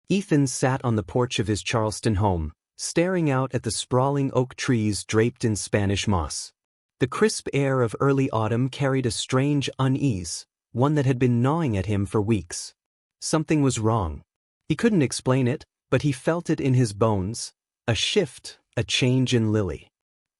Ethan sat on the porch of his Charleston home, staring out at the sprawling oak trees draped in Spanish moss. The crisp air of early autumn carried a strange unease, one that had been gnawing at him for weeks. Something was wrong. He couldn't explain it, but he felt it in his bones, a shift, a change in Lily.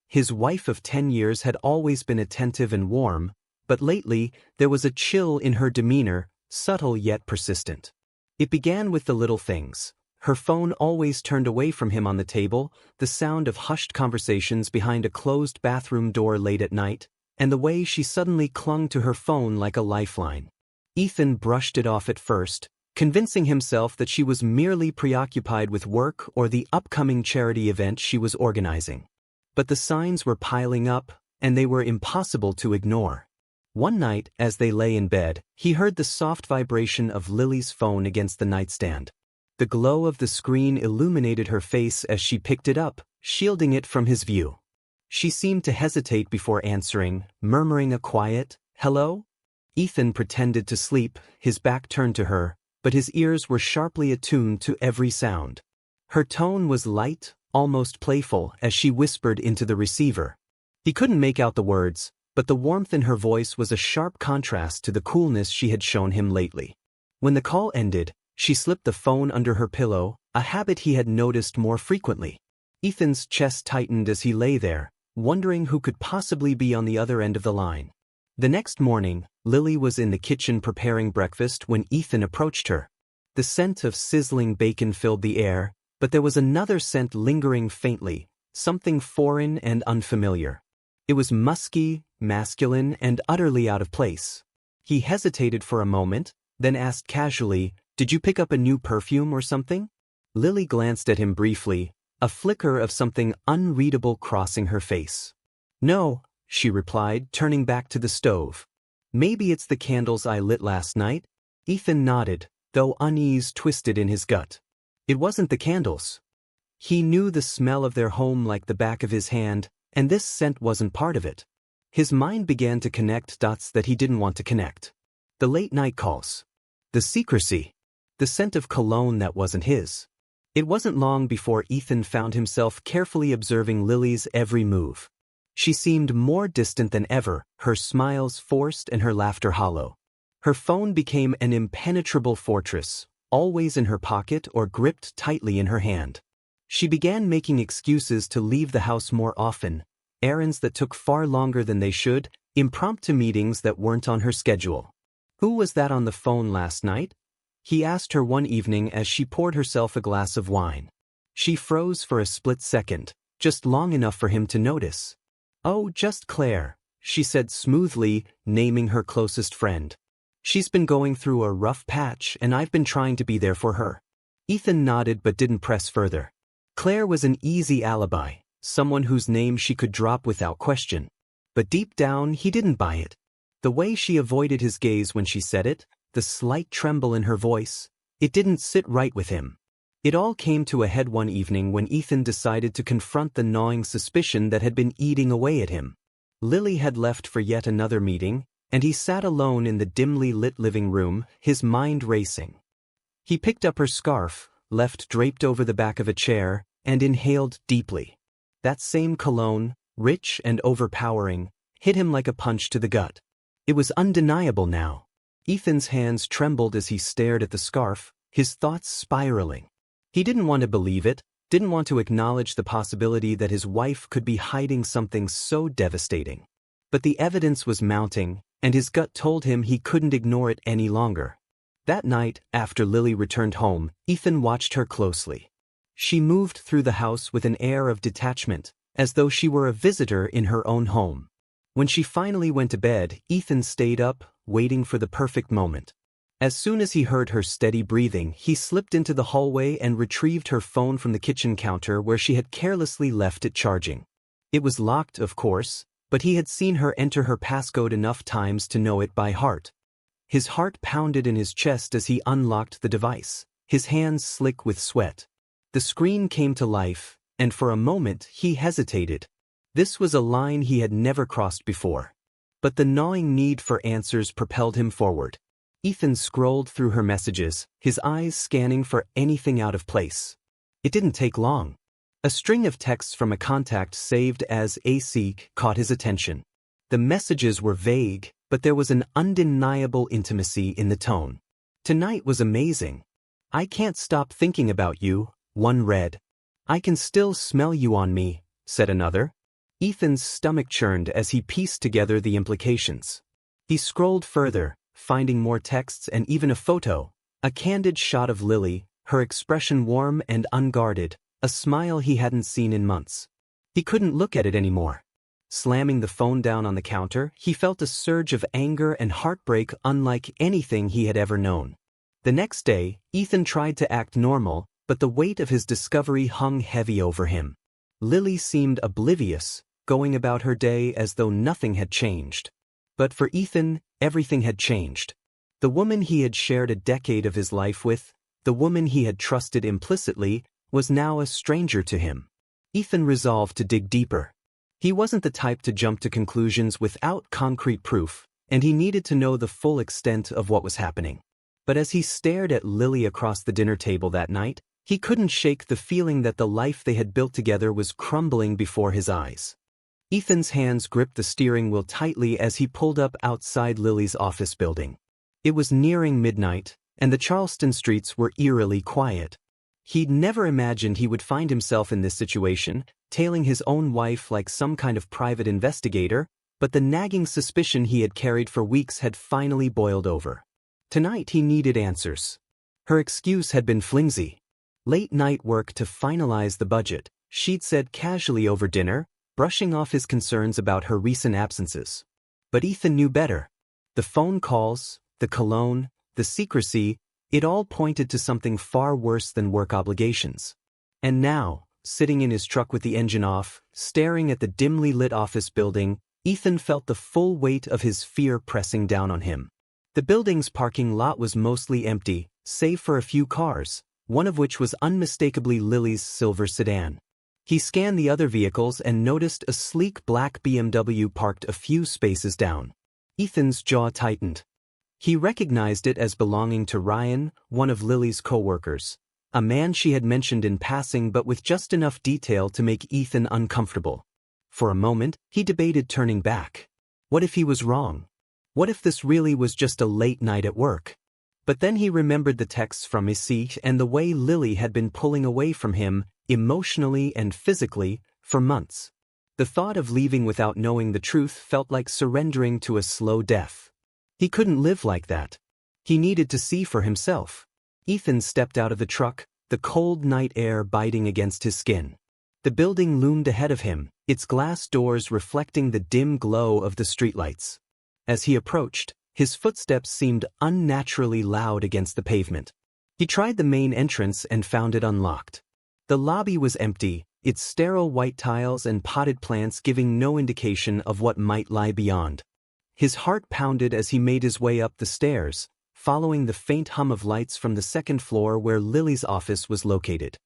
His wife of 10 years had always been attentive and warm, but lately there was a chill in her demeanor, subtle yet persistent. It began with the little things. Her phone always turned away from him on the table, the sound of hushed conversations behind a closed bathroom door late at night, and the way she suddenly clung to her phone like a lifeline. Ethan brushed it off at first, convincing himself that she was merely preoccupied with work or the upcoming charity event she was organizing. But the signs were piling up, and they were impossible to ignore. One night, as they lay in bed, he heard the soft vibration of Lily's phone against the nightstand. The glow of the screen illuminated her face as she picked it up, shielding it from his view. She seemed to hesitate before answering, murmuring a quiet, "Hello?" Ethan pretended to sleep, his back turned to her, but his ears were sharply attuned to every sound. Her tone was light, almost playful, as she whispered into the receiver. He couldn't make out the words, but the warmth in her voice was a sharp contrast to the coolness she had shown him lately. When the call ended, she slipped the phone under her pillow, a habit he had noticed more frequently. Ethan's chest tightened as he lay there, wondering who could possibly be on the other end of the line. The next morning, Lily was in the kitchen preparing breakfast when Ethan approached her. The scent of sizzling bacon filled the air, but there was another scent lingering faintly, something foreign and unfamiliar. It was musky, masculine, and utterly out of place. He hesitated for a moment, then asked casually, "Did you pick up a new perfume or something?" Lily glanced at him briefly, a flicker of something unreadable crossing her face. "No," she replied, turning back to the stove. "Maybe it's the candles I lit last night." Ethan nodded, though unease twisted in his gut. It wasn't the candles. He knew the smell of their home like the back of his hand, and this scent wasn't part of it. His mind began to connect dots that he didn't want to connect. The late-night calls. The secrecy. The scent of cologne that wasn't his. It wasn't long before Ethan found himself carefully observing Lily's every move. She seemed more distant than ever, her smiles forced and her laughter hollow. Her phone became an impenetrable fortress, always in her pocket or gripped tightly in her hand. She began making excuses to leave the house more often, errands that took far longer than they should, impromptu meetings that weren't on her schedule. "Who was that on the phone last night?" he asked her one evening as she poured herself a glass of wine. She froze for a split second, just long enough for him to notice. "Oh, just Claire," she said smoothly, naming her closest friend. "She's been going through a rough patch and I've been trying to be there for her." Ethan nodded but didn't press further. Claire was an easy alibi, someone whose name she could drop without question. But deep down, he didn't buy it. The way she avoided his gaze when she said it, the slight tremble in her voice, it didn't sit right with him. It all came to a head one evening when Ethan decided to confront the gnawing suspicion that had been eating away at him. Lily had left for yet another meeting, and he sat alone in the dimly lit living room, his mind racing. He picked up her scarf, left draped over the back of a chair, and inhaled deeply. That same cologne, rich and overpowering, hit him like a punch to the gut. It was undeniable now. Ethan's hands trembled as he stared at the scarf, his thoughts spiraling. He didn't want to believe it, didn't want to acknowledge the possibility that his wife could be hiding something so devastating. But the evidence was mounting, and his gut told him he couldn't ignore it any longer. That night, after Lily returned home, Ethan watched her closely. She moved through the house with an air of detachment, as though she were a visitor in her own home. When she finally went to bed, Ethan stayed up, waiting for the perfect moment. As soon as he heard her steady breathing, he slipped into the hallway and retrieved her phone from the kitchen counter where she had carelessly left it charging. It was locked, of course, but he had seen her enter her passcode enough times to know it by heart. His heart pounded in his chest as he unlocked the device, his hands slick with sweat. The screen came to life, and for a moment he hesitated. This was a line he had never crossed before. But the gnawing need for answers propelled him forward. Ethan scrolled through her messages, his eyes scanning for anything out of place. It didn't take long. A string of texts from a contact saved as AC caught his attention. The messages were vague, but there was an undeniable intimacy in the tone. "Tonight was amazing. I can't stop thinking about you," one read. "I can still smell you on me," said another. Ethan's stomach churned as he pieced together the implications. He scrolled further, finding more texts and even a photo, a candid shot of Lily, her expression warm and unguarded, a smile he hadn't seen in months. He couldn't look at it anymore. Slamming the phone down on the counter, he felt a surge of anger and heartbreak unlike anything he had ever known. The next day, Ethan tried to act normal, but the weight of his discovery hung heavy over him. Lily seemed oblivious, going about her day as though nothing had changed. But for Ethan, everything had changed. The woman he had shared a decade of his life with, the woman he had trusted implicitly, was now a stranger to him. Ethan resolved to dig deeper. He wasn't the type to jump to conclusions without concrete proof, and he needed to know the full extent of what was happening. But as he stared at Lily across the dinner table that night, he couldn't shake the feeling that the life they had built together was crumbling before his eyes. Ethan's hands gripped the steering wheel tightly as he pulled up outside Lily's office building. It was nearing midnight, and the Charleston streets were eerily quiet. He'd never imagined he would find himself in this situation, tailing his own wife like some kind of private investigator, but the nagging suspicion he had carried for weeks had finally boiled over. Tonight he needed answers. Her excuse had been flimsy. Late-night work to finalize the budget, she'd said casually over dinner, brushing off his concerns about her recent absences. But Ethan knew better. The phone calls, the cologne, the secrecy, it all pointed to something far worse than work obligations. And now, sitting in his truck with the engine off, staring at the dimly lit office building, Ethan felt the full weight of his fear pressing down on him. The building's parking lot was mostly empty, save for a few cars, one of which was unmistakably Lily's silver sedan. He scanned the other vehicles and noticed a sleek black BMW parked a few spaces down. Ethan's jaw tightened. He recognized it as belonging to Ryan, one of Lily's co-workers, a man she had mentioned in passing but with just enough detail to make Ethan uncomfortable. For a moment, he debated turning back. What if he was wrong? What if this really was just a late night at work? But then he remembered the texts from his seat and the way Lily had been pulling away from him, emotionally and physically, for months. The thought of leaving without knowing the truth felt like surrendering to a slow death. He couldn't live like that. He needed to see for himself. Ethan stepped out of the truck, the cold night air biting against his skin. The building loomed ahead of him, its glass doors reflecting the dim glow of the streetlights. As he approached, his footsteps seemed unnaturally loud against the pavement. He tried the main entrance and found it unlocked. The lobby was empty, its sterile white tiles and potted plants giving no indication of what might lie beyond. His heart pounded as he made his way up the stairs, following the faint hum of lights from the second floor where Lily's office was located.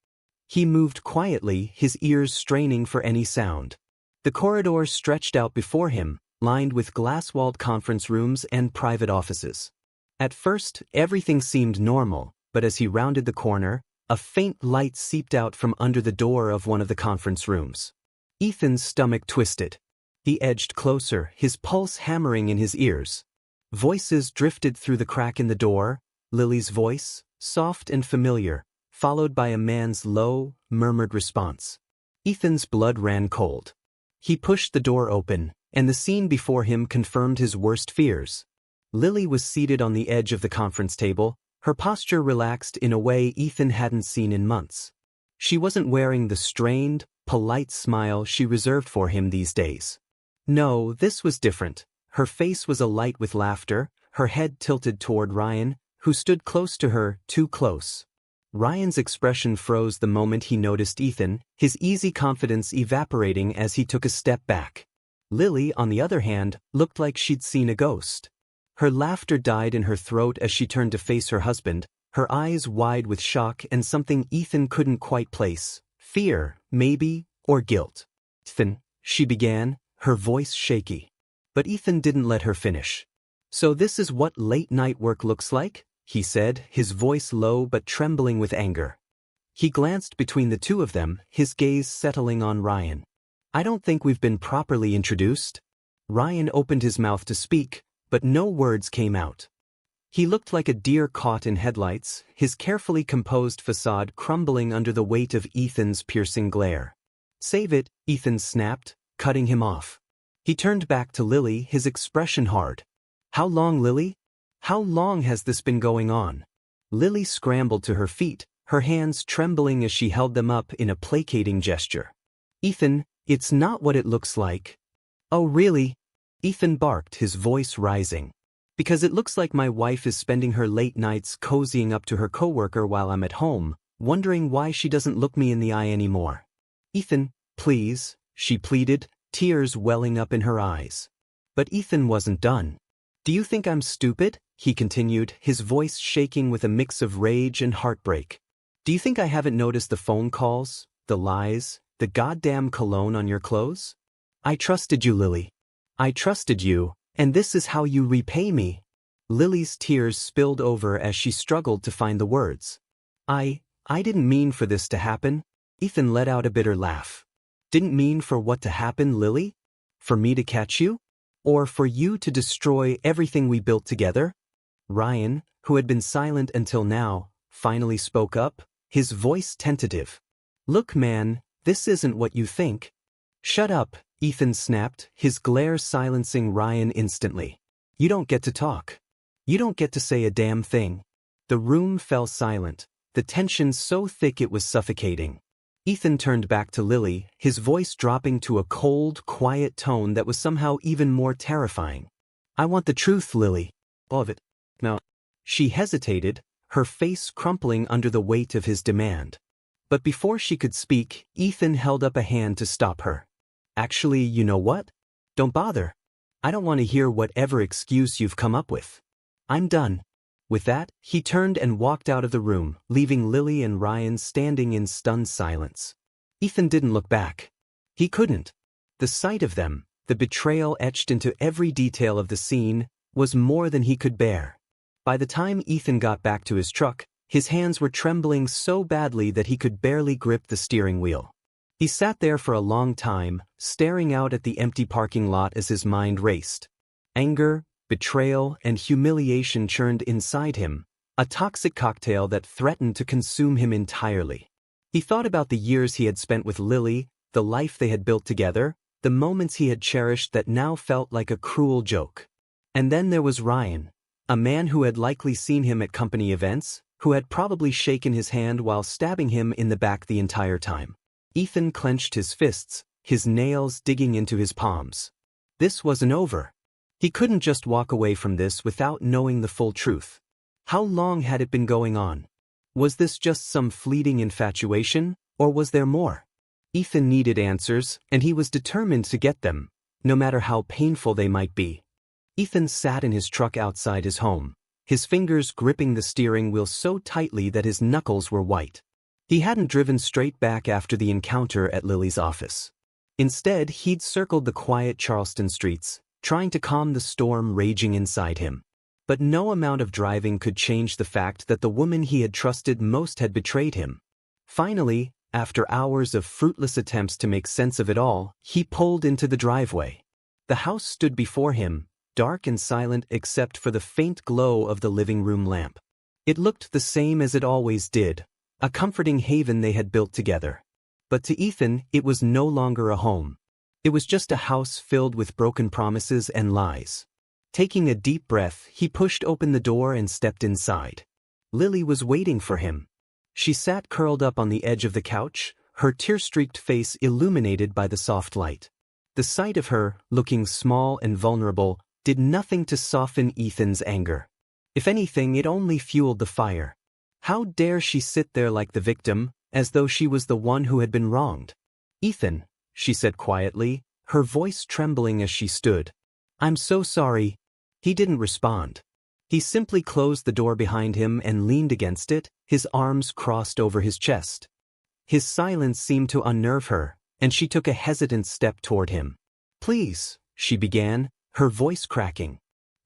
He moved quietly, his ears straining for any sound. The corridor stretched out before him, lined with glass-walled conference rooms and private offices. At first, everything seemed normal, but as he rounded the corner, a faint light seeped out from under the door of one of the conference rooms. Ethan's stomach twisted. He edged closer, his pulse hammering in his ears. Voices drifted through the crack in the door, Lily's voice, soft and familiar, followed by a man's low, murmured response. Ethan's blood ran cold. He pushed the door open, and the scene before him confirmed his worst fears. Lily was seated on the edge of the conference table, her posture relaxed in a way Ethan hadn't seen in months. She wasn't wearing the strained, polite smile she reserved for him these days. No, this was different. Her face was alight with laughter, her head tilted toward Ryan, who stood close to her, too close. Ryan's expression froze the moment he noticed Ethan, his easy confidence evaporating as he took a step back. Lily, on the other hand, looked like she'd seen a ghost. Her laughter died in her throat as she turned to face her husband, her eyes wide with shock and something Ethan couldn't quite place. Fear, maybe, or guilt. "Ethan," she began, her voice shaky. But Ethan didn't let her finish. "So this is what late-night work looks like?" he said, his voice low but trembling with anger. He glanced between the two of them, his gaze settling on Ryan. "I don't think we've been properly introduced." Ryan opened his mouth to speak, but no words came out. He looked like a deer caught in headlights, his carefully composed facade crumbling under the weight of Ethan's piercing glare. "Save it," Ethan snapped, cutting him off. He turned back to Lily, his expression hard. "How long, Lily? How long has this been going on?" Lily scrambled to her feet, her hands trembling as she held them up in a placating gesture. "Ethan, it's not what it looks like." "Oh really?" Ethan barked, his voice rising. "Because it looks like my wife is spending her late nights cozying up to her coworker while I'm at home, wondering why she doesn't look me in the eye anymore." "Ethan, please," she pleaded, tears welling up in her eyes. But Ethan wasn't done. "Do you think I'm stupid?" he continued, his voice shaking with a mix of rage and heartbreak. "Do you think I haven't noticed the phone calls, the lies, the goddamn cologne on your clothes? I trusted you, Lily. I trusted you, and this is how you repay me." Lily's tears spilled over as she struggled to find the words. I didn't mean for this to happen." Ethan let out a bitter laugh. "Didn't mean for what to happen, Lily? For me to catch you? Or for you to destroy everything we built together?" Ryan, who had been silent until now, finally spoke up, his voice tentative. "Look, man, this isn't what you think." "Shut up," Ethan snapped, his glare silencing Ryan instantly. "You don't get to talk. You don't get to say a damn thing." The room fell silent, the tension so thick it was suffocating. Ethan turned back to Lily, his voice dropping to a cold, quiet tone that was somehow even more terrifying. "I want the truth, Lily. All of it. No." She hesitated, her face crumpling under the weight of his demand. But before she could speak, Ethan held up a hand to stop her. "Actually, you know what? Don't bother. I don't want to hear whatever excuse you've come up with. I'm done." With that, he turned and walked out of the room, leaving Lily and Ryan standing in stunned silence. Ethan didn't look back. He couldn't. The sight of them, the betrayal etched into every detail of the scene, was more than he could bear. By the time Ethan got back to his truck, his hands were trembling so badly that he could barely grip the steering wheel. He sat there for a long time, staring out at the empty parking lot as his mind raced. Anger, betrayal, and humiliation churned inside him, a toxic cocktail that threatened to consume him entirely. He thought about the years he had spent with Lily, the life they had built together, the moments he had cherished that now felt like a cruel joke. And then there was Ryan, a man who had likely seen him at company events, who had probably shaken his hand while stabbing him in the back the entire time. Ethan clenched his fists, his nails digging into his palms. This wasn't over. He couldn't just walk away from this without knowing the full truth. How long had it been going on? Was this just some fleeting infatuation, or was there more? Ethan needed answers, and he was determined to get them, no matter how painful they might be. Ethan sat in his truck outside his home, his fingers gripping the steering wheel so tightly that his knuckles were white. He hadn't driven straight back after the encounter at Lily's office. Instead, he'd circled the quiet Charleston streets, trying to calm the storm raging inside him. But no amount of driving could change the fact that the woman he had trusted most had betrayed him. Finally, after hours of fruitless attempts to make sense of it all, he pulled into the driveway. The house stood before him, dark and silent except for the faint glow of the living room lamp. It looked the same as it always did, a comforting haven they had built together. But to Ethan, it was no longer a home. It was just a house filled with broken promises and lies. Taking a deep breath, he pushed open the door and stepped inside. Lily was waiting for him. She sat curled up on the edge of the couch, her tear-streaked face illuminated by the soft light. The sight of her, looking small and vulnerable, did nothing to soften Ethan's anger. If anything, it only fueled the fire. How dare she sit there like the victim, as though she was the one who had been wronged? "Ethan," she said quietly, her voice trembling as she stood. "I'm so sorry." He didn't respond. He simply closed the door behind him and leaned against it, his arms crossed over his chest. His silence seemed to unnerve her, and she took a hesitant step toward him. "Please," she began, her voice cracking.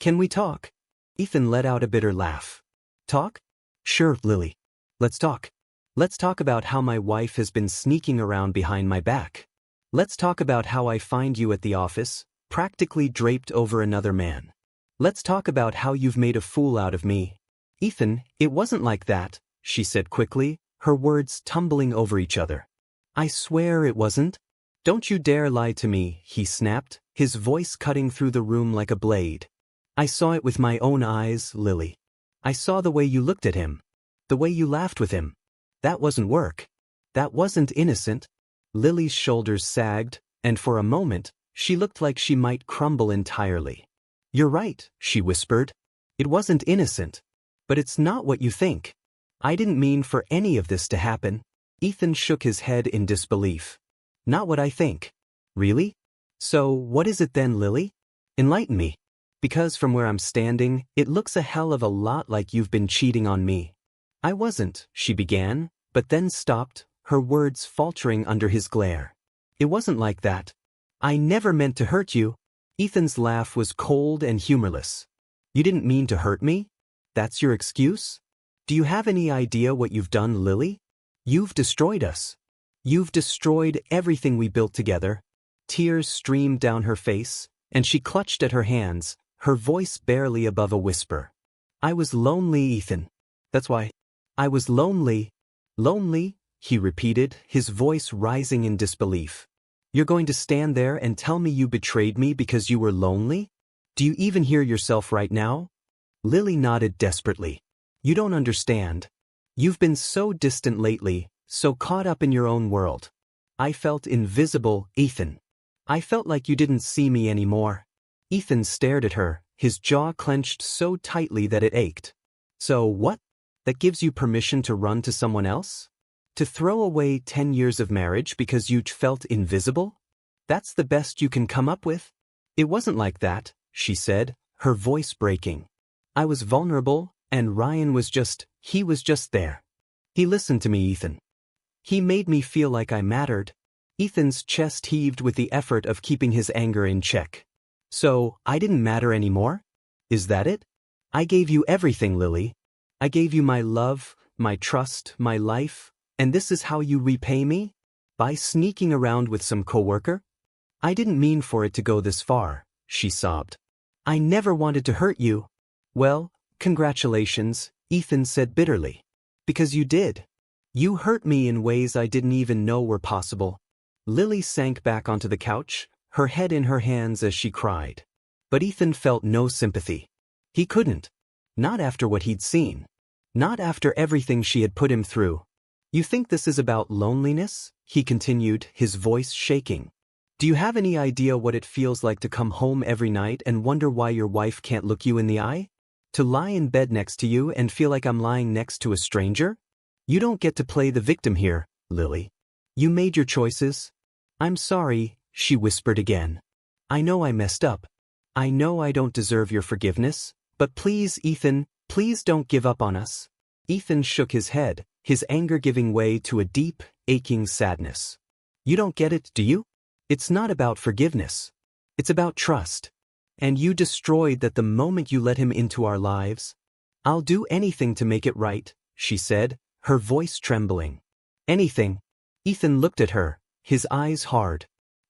Can we talk? Ethan let out a bitter laugh. Talk? Sure, Lily. Let's talk. Let's talk about how my wife has been sneaking around behind my back. Let's talk about how I find you at the office, practically draped over another man. Let's talk about how you've made a fool out of me. Ethan, it wasn't like that, she said quickly, her words tumbling over each other. I swear it wasn't. Don't you dare lie to me, he snapped, his voice cutting through the room like a blade. I saw it with my own eyes, Lily. I saw the way you looked at him. The way you laughed with him. That wasn't work. That wasn't innocent. Lily's shoulders sagged, and for a moment, she looked like she might crumble entirely. You're right, she whispered. It wasn't innocent. But it's not what you think. I didn't mean for any of this to happen. Ethan shook his head in disbelief. Not what I think. Really? So, what is it then, Lily? Enlighten me. Because from where I'm standing, it looks a hell of a lot like you've been cheating on me. I wasn't, she began, but then stopped, her words faltering under his glare. It wasn't like that. I never meant to hurt you. Ethan's laugh was cold and humorless. You didn't mean to hurt me? That's your excuse? Do you have any idea what you've done, Lily? You've destroyed us. You've destroyed everything we built together. Tears streamed down her face, and she clutched at her hands, her voice barely above a whisper. I was lonely, Ethan. That's why. I was lonely. Lonely, he repeated, his voice rising in disbelief. You're going to stand there and tell me you betrayed me because you were lonely? Do you even hear yourself right now? Lily nodded desperately. You don't understand. You've been so distant lately, so caught up in your own world. I felt invisible, Ethan. I felt like you didn't see me anymore. Ethan stared at her, his jaw clenched so tightly that it ached. So what? That gives you permission to run to someone else? To throw away 10 years of marriage because you felt invisible? That's the best you can come up with? It wasn't like that, she said, her voice breaking. I was vulnerable, and Ryan was just there. He listened to me, Ethan. He made me feel like I mattered. Ethan's chest heaved with the effort of keeping his anger in check. So, I didn't matter anymore? Is that it? I gave you everything, Lily. I gave you my love, my trust, my life, and this is how you repay me? By sneaking around with some coworker? I didn't mean for it to go this far, she sobbed. I never wanted to hurt you. Well, congratulations, Ethan said bitterly. Because you did. You hurt me in ways I didn't even know were possible. Lily sank back onto the couch, her head in her hands as she cried. But Ethan felt no sympathy. He couldn't. Not after what he'd seen. Not after everything she had put him through. You think this is about loneliness? He continued, his voice shaking. Do you have any idea what it feels like to come home every night and wonder why your wife can't look you in the eye? To lie in bed next to you and feel like I'm lying next to a stranger? You don't get to play the victim here, Lily. You made your choices. I'm sorry, she whispered again. I know I messed up. I know I don't deserve your forgiveness, but please, Ethan, please don't give up on us. Ethan shook his head, his anger giving way to a deep, aching sadness. You don't get it, do you? It's not about forgiveness. It's about trust. And you destroyed that the moment you let him into our lives. I'll do anything to make it right, she said, her voice trembling. Anything. Ethan looked at her, his eyes hard.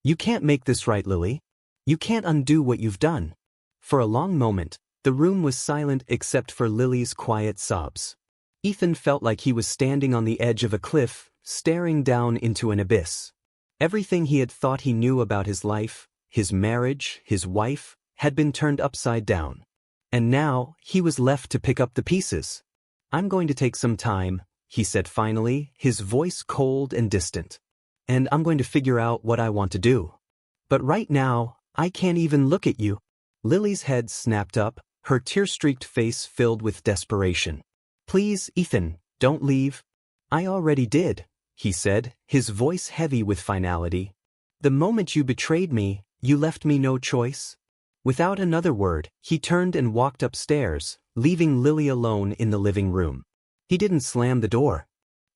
You can't make this right, Lily. You can't undo what you've done. For a long moment, the room was silent except for Lily's quiet sobs. Ethan felt like he was standing on the edge of a cliff, staring down into an abyss. Everything he had thought he knew about his life, his marriage, his wife, had been turned upside down. And now, he was left to pick up the pieces. I'm going to take some time, he said finally, his voice cold and distant. And I'm going to figure out what I want to do. But right now, I can't even look at you. Lily's head snapped up, her tear-streaked face filled with desperation. Please, Ethan, don't leave. I already did, he said, his voice heavy with finality. The moment you betrayed me, you left me no choice. Without another word, he turned and walked upstairs, leaving Lily alone in the living room. He didn't slam the door.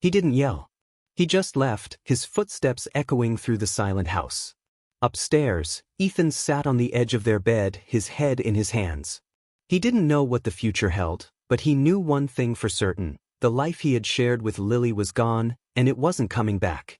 He didn't yell. He just left, his footsteps echoing through the silent house. Upstairs, Ethan sat on the edge of their bed, his head in his hands. He didn't know what the future held, but he knew one thing for certain: the life he had shared with Lily was gone, and it wasn't coming back.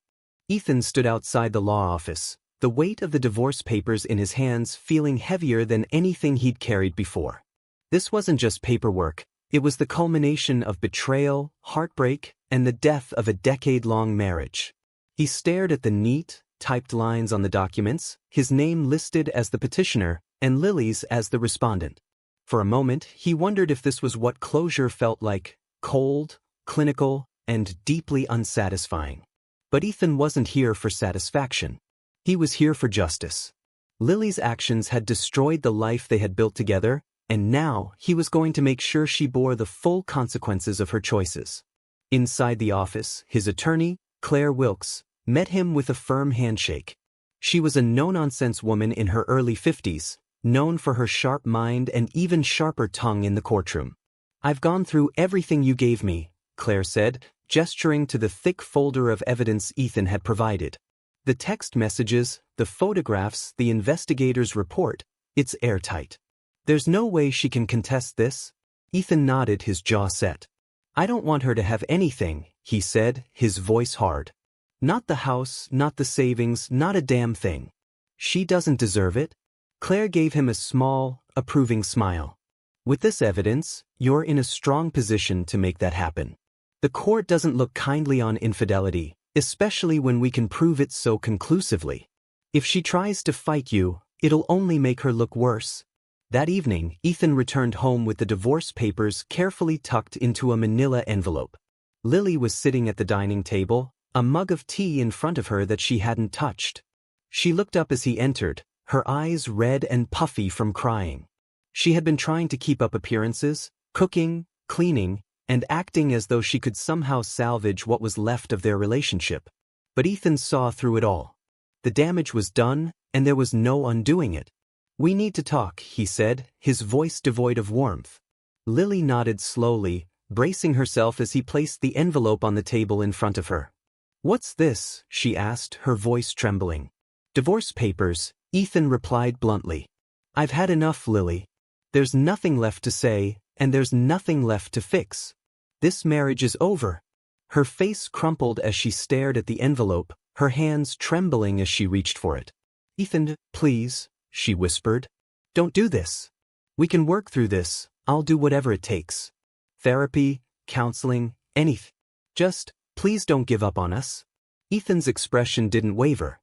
Ethan stood outside the law office, the weight of the divorce papers in his hands feeling heavier than anything he'd carried before. This wasn't just paperwork, it was the culmination of betrayal, heartbreak, and the death of a decade-long marriage. He stared at the neat, typed lines on the documents, his name listed as the petitioner, and Lily's as the respondent. For a moment, he wondered if this was what closure felt like: cold, clinical, and deeply unsatisfying. But Ethan wasn't here for satisfaction. He was here for justice. Lily's actions had destroyed the life they had built together, and now he was going to make sure she bore the full consequences of her choices. Inside the office, his attorney, Claire Wilkes, met him with a firm handshake. She was a no-nonsense woman in her early 50s, known for her sharp mind and even sharper tongue in the courtroom. "I've gone through everything you gave me," Claire said, gesturing to the thick folder of evidence Ethan had provided. "The text messages, the photographs, the investigator's report, it's airtight. There's no way she can contest this?" Ethan nodded, his jaw set. "I don't want her to have anything," he said, his voice hard. "Not the house, not the savings, not a damn thing. She doesn't deserve it." Claire gave him a small, approving smile. "With this evidence, you're in a strong position to make that happen. The court doesn't look kindly on infidelity, especially when we can prove it so conclusively. If she tries to fight you, it'll only make her look worse." That evening, Ethan returned home with the divorce papers carefully tucked into a manila envelope. Lily was sitting at the dining table, a mug of tea in front of her that she hadn't touched. She looked up as he entered, her eyes red and puffy from crying. She had been trying to keep up appearances, cooking, cleaning, and acting as though she could somehow salvage what was left of their relationship. But Ethan saw through it all. The damage was done, and there was no undoing it. "We need to talk," he said, his voice devoid of warmth. Lily nodded slowly, bracing herself as he placed the envelope on the table in front of her. "What's this?" she asked, her voice trembling. "Divorce papers," Ethan replied bluntly. "I've had enough, Lily. There's nothing left to say, and there's nothing left to fix. This marriage is over." Her face crumpled as she stared at the envelope, her hands trembling as she reached for it. "Ethan, please," she whispered. "Don't do this. We can work through this, I'll do whatever it takes. Therapy, counseling, anything. Just, please don't give up on us." Ethan's expression didn't waver.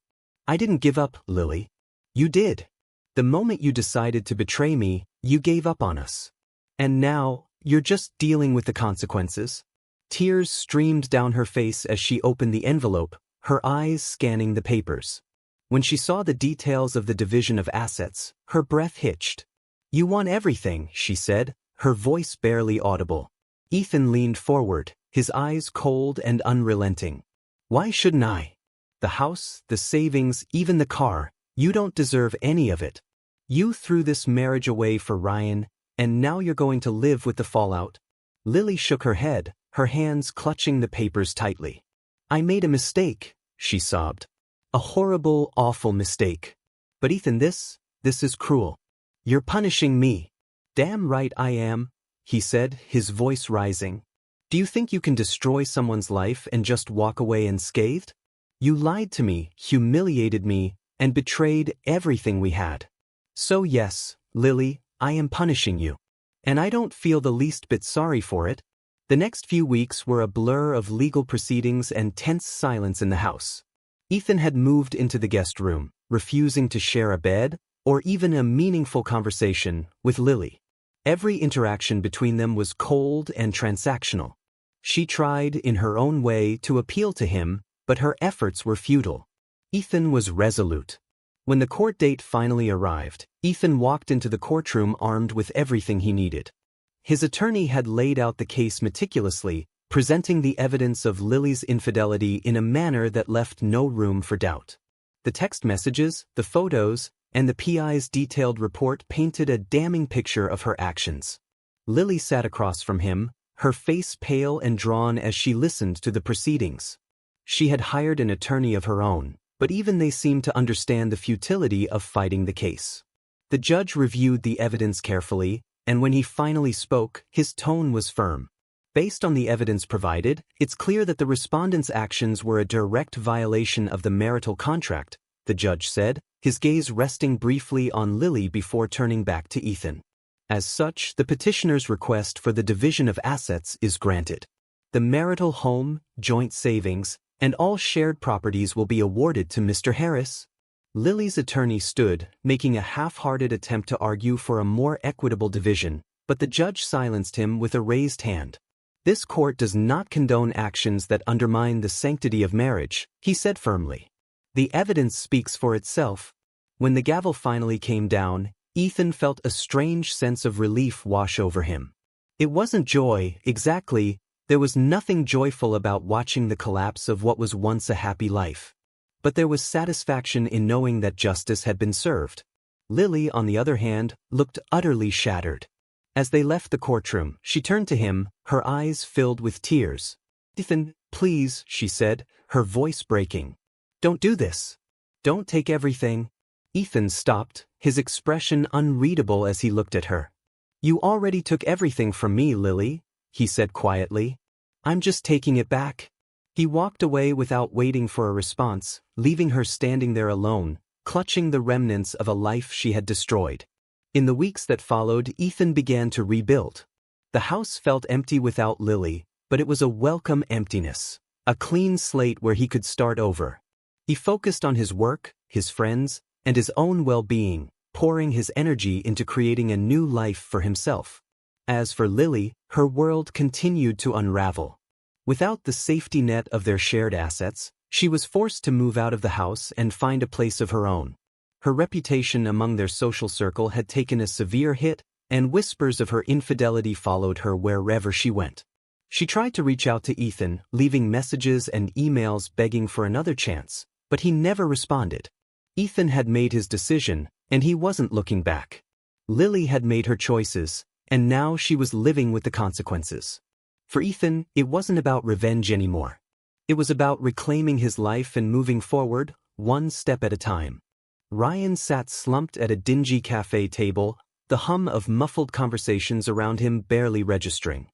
"I didn't give up, Lily. You did. The moment you decided to betray me, you gave up on us. And now, you're just dealing with the consequences." Tears streamed down her face as she opened the envelope, her eyes scanning the papers. When she saw the details of the division of assets, her breath hitched. "You want everything," she said, her voice barely audible. Ethan leaned forward, his eyes cold and unrelenting. "Why shouldn't I? The house, the savings, even the car, you don't deserve any of it. You threw this marriage away for Ryan, and now you're going to live with the fallout." Lily shook her head, her hands clutching the papers tightly. "I made a mistake," she sobbed. "A horrible, awful mistake. But Ethan, this is cruel. You're punishing me." "Damn right I am," he said, his voice rising. "Do you think you can destroy someone's life and just walk away unscathed? You lied to me, humiliated me, and betrayed everything we had. So yes, Lily, I am punishing you. And I don't feel the least bit sorry for it." The next few weeks were a blur of legal proceedings and tense silence in the house. Ethan had moved into the guest room, refusing to share a bed, or even a meaningful conversation, with Lily. Every interaction between them was cold and transactional. She tried, in her own way, to appeal to him, but her efforts were futile. Ethan was resolute. When the court date finally arrived, Ethan walked into the courtroom armed with everything he needed. His attorney had laid out the case meticulously, presenting the evidence of Lily's infidelity in a manner that left no room for doubt. The text messages, the photos, and the PI's detailed report painted a damning picture of her actions. Lily sat across from him, her face pale and drawn as she listened to the proceedings. She had hired an attorney of her own, but even they seemed to understand the futility of fighting the case. The judge reviewed the evidence carefully, and when he finally spoke, his tone was firm. Based on the evidence provided, it's clear that the respondent's actions were a direct violation of the marital contract, the judge said, his gaze resting briefly on Lily before turning back to Ethan. As such, the petitioner's request for the division of assets is granted. The marital home, joint savings, and all shared properties will be awarded to Mr. Harris. Lily's attorney stood, making a half-hearted attempt to argue for a more equitable division, but the judge silenced him with a raised hand. This court does not condone actions that undermine the sanctity of marriage, he said firmly. The evidence speaks for itself. When the gavel finally came down, Ethan felt a strange sense of relief wash over him. It wasn't joy, exactly. There was nothing joyful about watching the collapse of what was once a happy life. But there was satisfaction in knowing that justice had been served. Lily, on the other hand, looked utterly shattered. As they left the courtroom, she turned to him, her eyes filled with tears. "Ethan, please," she said, her voice breaking. "Don't do this. Don't take everything." Ethan stopped, his expression unreadable as he looked at her. "You already took everything from me, Lily," he said quietly. "I'm just taking it back." He walked away without waiting for a response, leaving her standing there alone, clutching the remnants of a life she had destroyed. In the weeks that followed, Ethan began to rebuild. The house felt empty without Lily, but it was a welcome emptiness, a clean slate where he could start over. He focused on his work, his friends, and his own well-being, pouring his energy into creating a new life for himself. As for Lily, her world continued to unravel. Without the safety net of their shared assets, she was forced to move out of the house and find a place of her own. Her reputation among their social circle had taken a severe hit, and whispers of her infidelity followed her wherever she went. She tried to reach out to Ethan, leaving messages and emails begging for another chance, but he never responded. Ethan had made his decision, and he wasn't looking back. Lily had made her choices, and now she was living with the consequences. For Ethan, it wasn't about revenge anymore. It was about reclaiming his life and moving forward, one step at a time. Ryan sat slumped at a dingy cafe table, the hum of muffled conversations around him barely registering.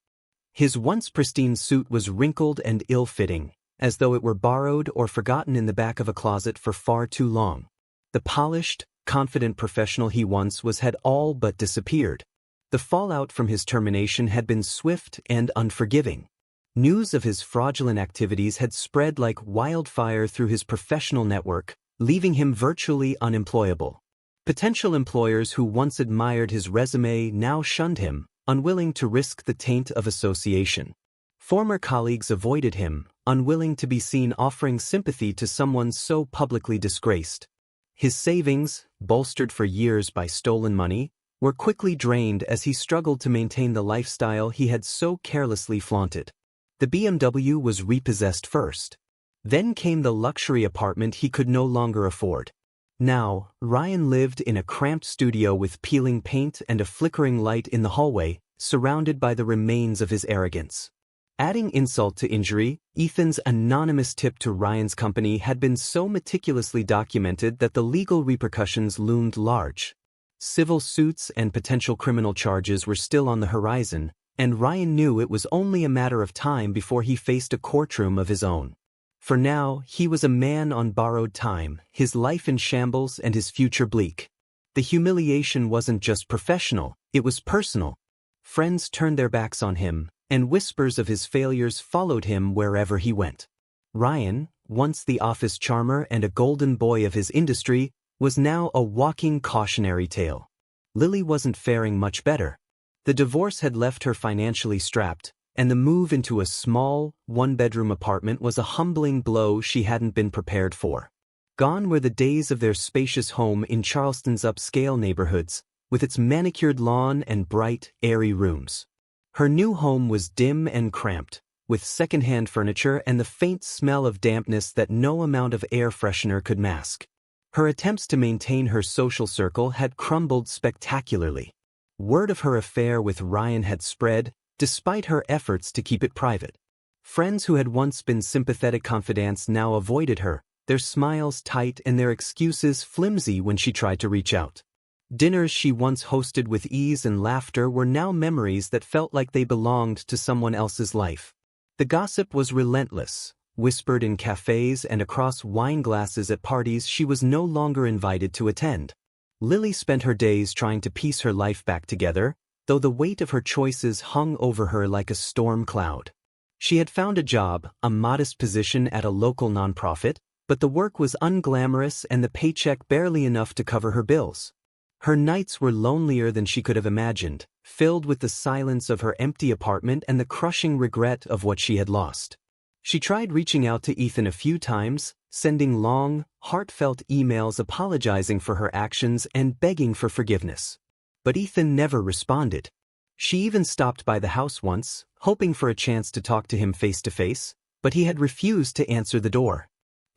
His once pristine suit was wrinkled and ill-fitting, as though it were borrowed or forgotten in the back of a closet for far too long. The polished, confident professional he once was had all but disappeared. The fallout from his termination had been swift and unforgiving. News of his fraudulent activities had spread like wildfire through his professional network, leaving him virtually unemployable. Potential employers who once admired his resume now shunned him, unwilling to risk the taint of association. Former colleagues avoided him, unwilling to be seen offering sympathy to someone so publicly disgraced. His savings, bolstered for years by stolen money, were quickly drained as he struggled to maintain the lifestyle he had so carelessly flaunted. The BMW was repossessed first. Then came the luxury apartment he could no longer afford. Now, Ryan lived in a cramped studio with peeling paint and a flickering light in the hallway, surrounded by the remains of his arrogance. Adding insult to injury, Ethan's anonymous tip to Ryan's company had been so meticulously documented that the legal repercussions loomed large. Civil suits and potential criminal charges were still on the horizon, and Ryan knew it was only a matter of time before he faced a courtroom of his own. For now, he was a man on borrowed time, his life in shambles and his future bleak. The humiliation wasn't just professional, it was personal. Friends turned their backs on him, and whispers of his failures followed him wherever he went. Ryan, once the office charmer and a golden boy of his industry, was now a walking cautionary tale. Lily wasn't faring much better. The divorce had left her financially strapped, and the move into a small, one-bedroom apartment was a humbling blow she hadn't been prepared for. Gone were the days of their spacious home in Charleston's upscale neighborhoods, with its manicured lawn and bright, airy rooms. Her new home was dim and cramped, with second-hand furniture and the faint smell of dampness that no amount of air freshener could mask. Her attempts to maintain her social circle had crumbled spectacularly. Word of her affair with Ryan had spread, despite her efforts to keep it private. Friends who had once been sympathetic confidants now avoided her, their smiles tight and their excuses flimsy when she tried to reach out. Dinners she once hosted with ease and laughter were now memories that felt like they belonged to someone else's life. The gossip was relentless, whispered in cafes and across wine glasses at parties she was no longer invited to attend. Lily spent her days trying to piece her life back together, though the weight of her choices hung over her like a storm cloud. She had found a job, a modest position at a local nonprofit, but the work was unglamorous and the paycheck barely enough to cover her bills. Her nights were lonelier than she could have imagined, filled with the silence of her empty apartment and the crushing regret of what she had lost. She tried reaching out to Ethan a few times, sending long, heartfelt emails apologizing for her actions and begging for forgiveness. But Ethan never responded. She even stopped by the house once, hoping for a chance to talk to him face to face, but he had refused to answer the door.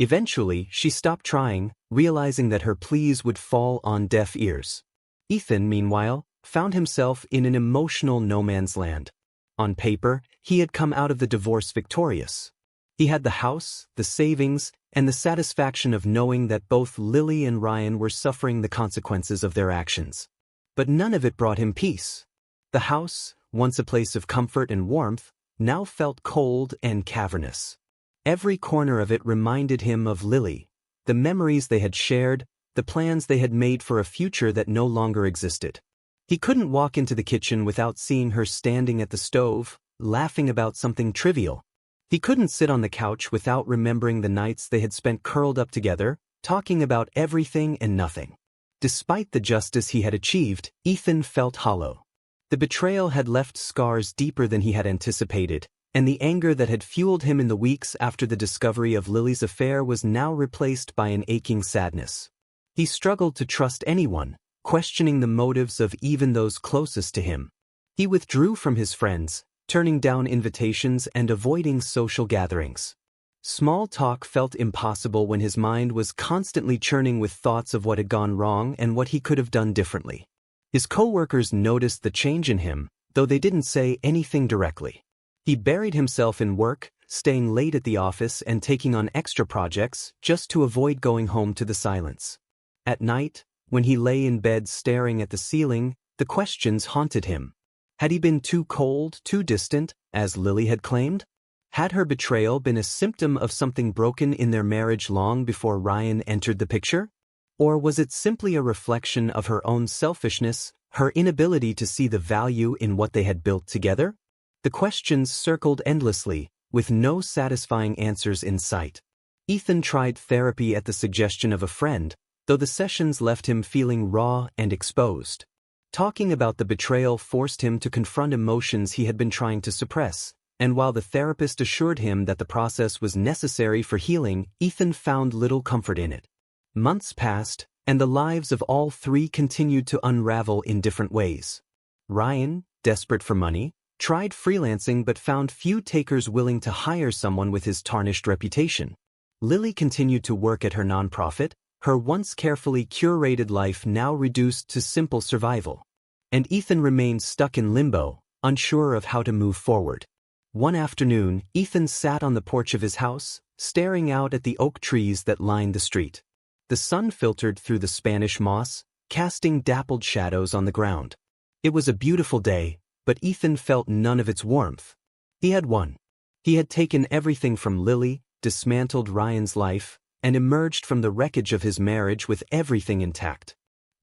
Eventually, she stopped trying, realizing that her pleas would fall on deaf ears. Ethan, meanwhile, found himself in an emotional no-man's land. On paper, he had come out of the divorce victorious. He had the house, the savings, and the satisfaction of knowing that both Lily and Ryan were suffering the consequences of their actions. But none of it brought him peace. The house, once a place of comfort and warmth, now felt cold and cavernous. Every corner of it reminded him of Lily, the memories they had shared, the plans they had made for a future that no longer existed. He couldn't walk into the kitchen without seeing her standing at the stove, laughing about something trivial. He couldn't sit on the couch without remembering the nights they had spent curled up together, talking about everything and nothing. Despite the justice he had achieved, Ethan felt hollow. The betrayal had left scars deeper than he had anticipated, and the anger that had fueled him in the weeks after the discovery of Lily's affair was now replaced by an aching sadness. He struggled to trust anyone, questioning the motives of even those closest to him. He withdrew from his friends, turning down invitations and avoiding social gatherings. Small talk felt impossible when his mind was constantly churning with thoughts of what had gone wrong and what he could have done differently. His coworkers noticed the change in him, though they didn't say anything directly. He buried himself in work, staying late at the office and taking on extra projects just to avoid going home to the silence. At night, when he lay in bed staring at the ceiling, the questions haunted him. Had he been too cold, too distant, as Lily had claimed? Had her betrayal been a symptom of something broken in their marriage long before Ryan entered the picture? Or was it simply a reflection of her own selfishness, her inability to see the value in what they had built together? The questions circled endlessly, with no satisfying answers in sight. Ethan tried therapy at the suggestion of a friend, though the sessions left him feeling raw and exposed. Talking about the betrayal forced him to confront emotions he had been trying to suppress, and while the therapist assured him that the process was necessary for healing, Ethan found little comfort in it. Months passed, and the lives of all three continued to unravel in different ways. Ryan, desperate for money, tried freelancing but found few takers willing to hire someone with his tarnished reputation. Lily continued to work at her nonprofit, her once carefully curated life now reduced to simple survival. And Ethan remained stuck in limbo, unsure of how to move forward. One afternoon, Ethan sat on the porch of his house, staring out at the oak trees that lined the street. The sun filtered through the Spanish moss, casting dappled shadows on the ground. It was a beautiful day, but Ethan felt none of its warmth. He had won. He had taken everything from Lily, dismantled Ryan's life, and emerged from the wreckage of his marriage with everything intact.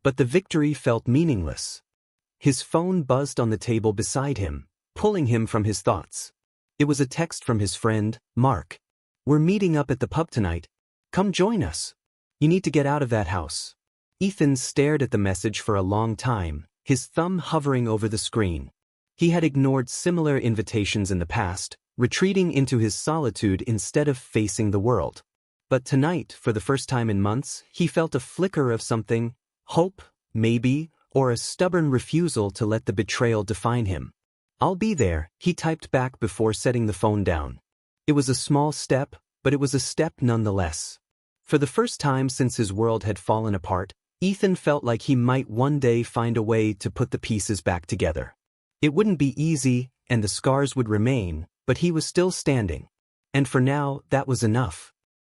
But the victory felt meaningless. His phone buzzed on the table beside him, pulling him from his thoughts. It was a text from his friend, Mark. "We're meeting up at the pub tonight. Come join us. You need to get out of that house." Ethan stared at the message for a long time, his thumb hovering over the screen. He had ignored similar invitations in the past, retreating into his solitude instead of facing the world. But tonight, for the first time in months, he felt a flicker of something, hope, maybe, or a stubborn refusal to let the betrayal define him. "I'll be there," he typed back before setting the phone down. It was a small step, but it was a step nonetheless. For the first time since his world had fallen apart, Ethan felt like he might one day find a way to put the pieces back together. It wouldn't be easy, and the scars would remain, but he was still standing. And for now, that was enough.